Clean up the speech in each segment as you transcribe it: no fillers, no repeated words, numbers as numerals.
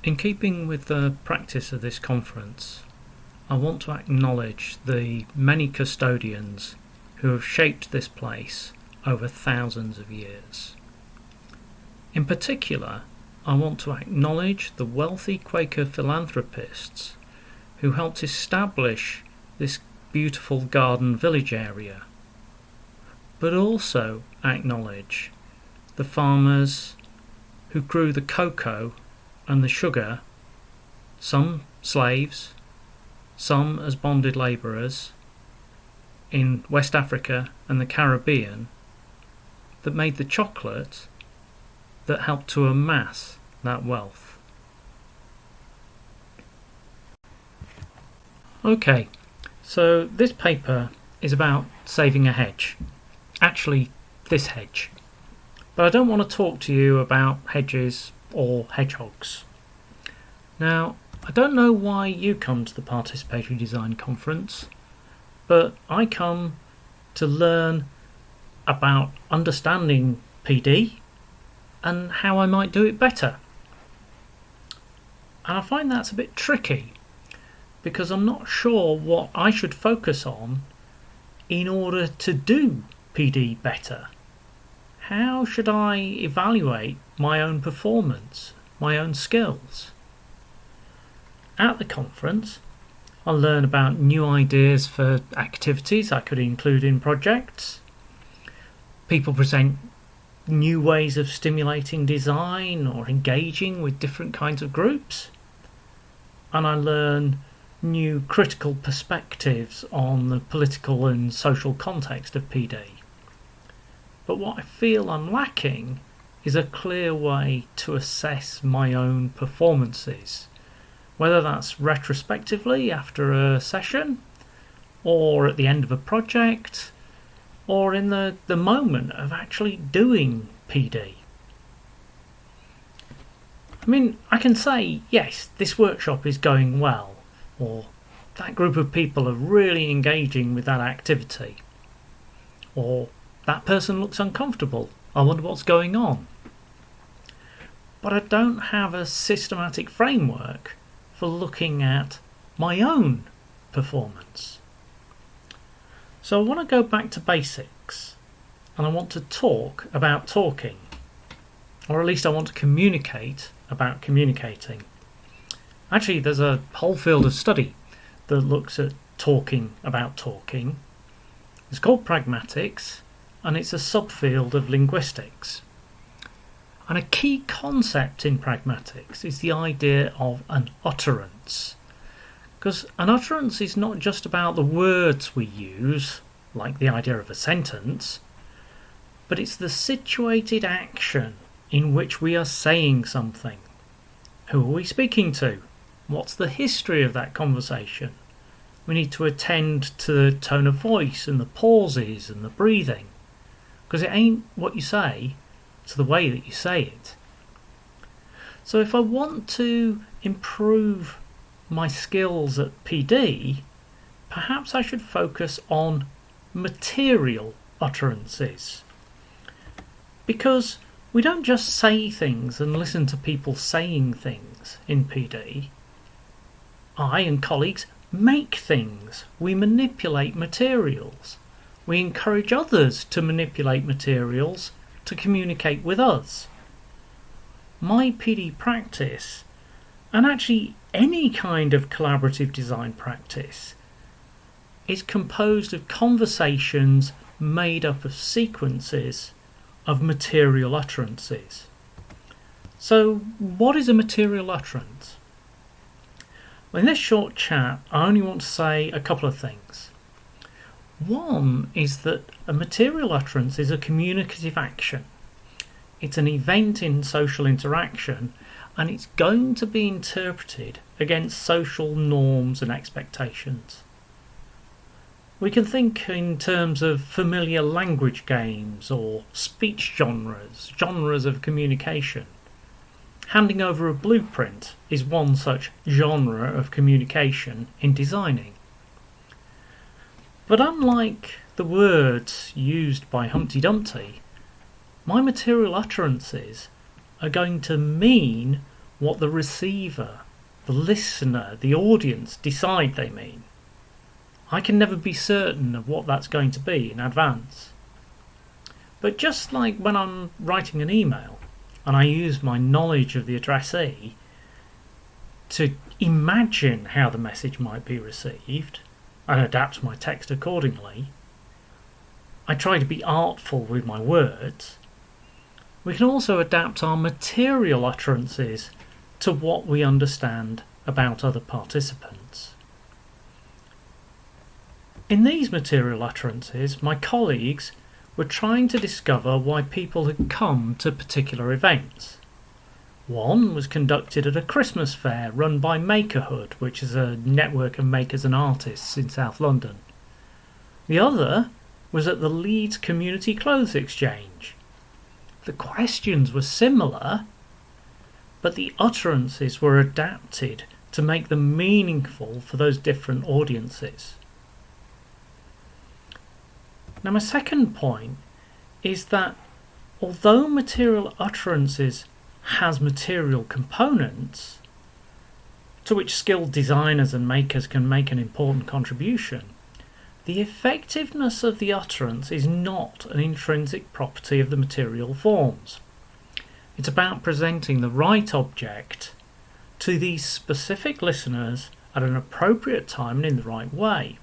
In keeping with the practice of this conference, I want to acknowledge the many custodians who have shaped this place over thousands of years. In particular, I want to acknowledge the wealthy Quaker philanthropists who helped establish this beautiful garden village area, but also acknowledge the farmers who grew the cocoa and the sugar, some slaves, some as bonded labourers, in West Africa and the Caribbean, that made the chocolate that helped to amass that wealth. Okay, so this paper is about saving a hedge. Actually, this hedge. But I don't want to talk to you about hedges or hedgehogs. Now, I don't know why you come to the Participatory Design Conference, but I come to learn about understanding PD and how I might do it better. And I find that's a bit tricky because I'm not sure what I should focus on in order to do PD better. How should I evaluate my own performance, my own skills? At the conference, I'll learn about new ideas for activities I could include in projects. People present new ways of stimulating design or engaging with different kinds of groups. And I learn new critical perspectives on the political and social context of PD. But what I feel I'm lacking is a clear way to assess my own performances, whether that's retrospectively after a session, or at the end of a project, or in the moment of actually doing PD. I mean, I can say, yes, this workshop is going well, or that group of people are really engaging with that activity, or that person looks uncomfortable, I wonder what's going on. But I don't have a systematic framework for looking at my own performance. So I want to go back to basics, and I want to talk about talking, or at least I want to communicate about communicating. Actually, there's a whole field of study that looks at talking about talking. It's called pragmatics, and it's a subfield of linguistics. And a key concept in pragmatics is the idea of an utterance. Because an utterance is not just about the words we use, like the idea of a sentence, but it's the situated action in which we are saying something. Who are we speaking to? What's the history of that conversation? We need to attend to the tone of voice and the pauses and the breathing, because it ain't what you say, it's the way that you say it. So if I want to improve my skills at PD, perhaps I should focus on material utterances. Because we don't just say things and listen to people saying things in PD. I and colleagues make things. We manipulate materials. We encourage others to manipulate materials to communicate with us. My PD practice, and actually any kind of collaborative design practice, is composed of conversations made up of sequences of material utterances. So what is a material utterance? Well, in this short chat, I only want to say a couple of things. One is that a material utterance is a communicative action. It's an event in social interaction, and it's going to be interpreted against social norms and expectations. We can think in terms of familiar language games or speech genres of communication. Handing over a blueprint is one such genre of communication in designing. But unlike the words used by Humpty Dumpty, my material utterances are going to mean what the receiver, the listener, the audience decide they mean. I can never be certain of what that's going to be in advance. But just like when I'm writing an email and I use my knowledge of the addressee to imagine how the message might be received and adapt my text accordingly, I try to be artful with my words. We can also adapt our material utterances to what we understand about other participants. In these material utterances, my colleagues were trying to discover why people had come to particular events. One was conducted at a Christmas fair run by Makerhood, which is a network of makers and artists in South London. The other was at the Leeds Community Clothes Exchange. The questions were similar, but the utterances were adapted to make them meaningful for those different audiences. Now, my second point is that although material utterances has material components to which skilled designers and makers can make an important contribution, the effectiveness of the utterance is not an intrinsic property of the material forms. It's about presenting the right object to these specific listeners at an appropriate time and in the right way.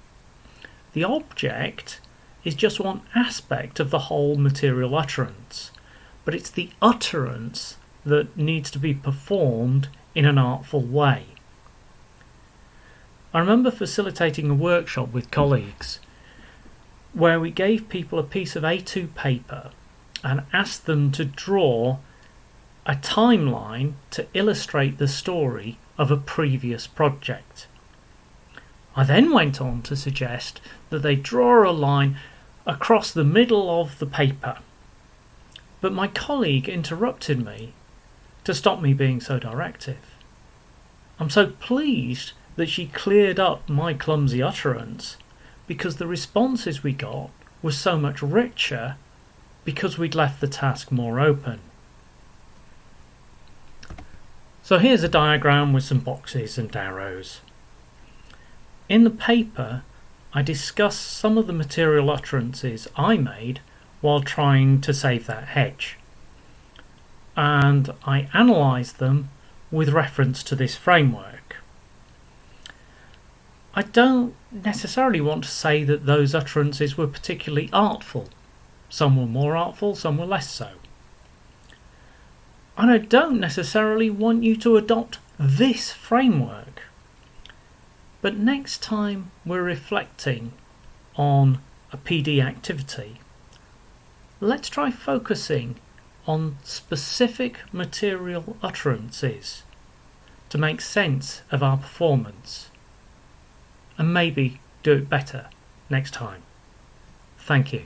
The object is just one aspect of the whole material utterance, but it's the utterance that needs to be performed in an artful way. I remember facilitating a workshop with colleagues where we gave people a piece of A2 paper and asked them to draw a timeline to illustrate the story of a previous project. I then went on to suggest that they draw a line across the middle of the paper, but my colleague interrupted me to stop me being so directive. I'm so pleased that she cleared up my clumsy utterance, because the responses we got were so much richer because we'd left the task more open. So here's a diagram with some boxes and arrows. In the paper, I discuss some of the material utterances I made while trying to save that hedge, and I analyse them with reference to this framework. I don't necessarily want to say that those utterances were particularly artful. Some were more artful, some were less so. And I don't necessarily want you to adopt this framework. But next time we're reflecting on a PD activity, let's try focusing on specific material utterances to make sense of our performance, and maybe do it better next time. Thank you.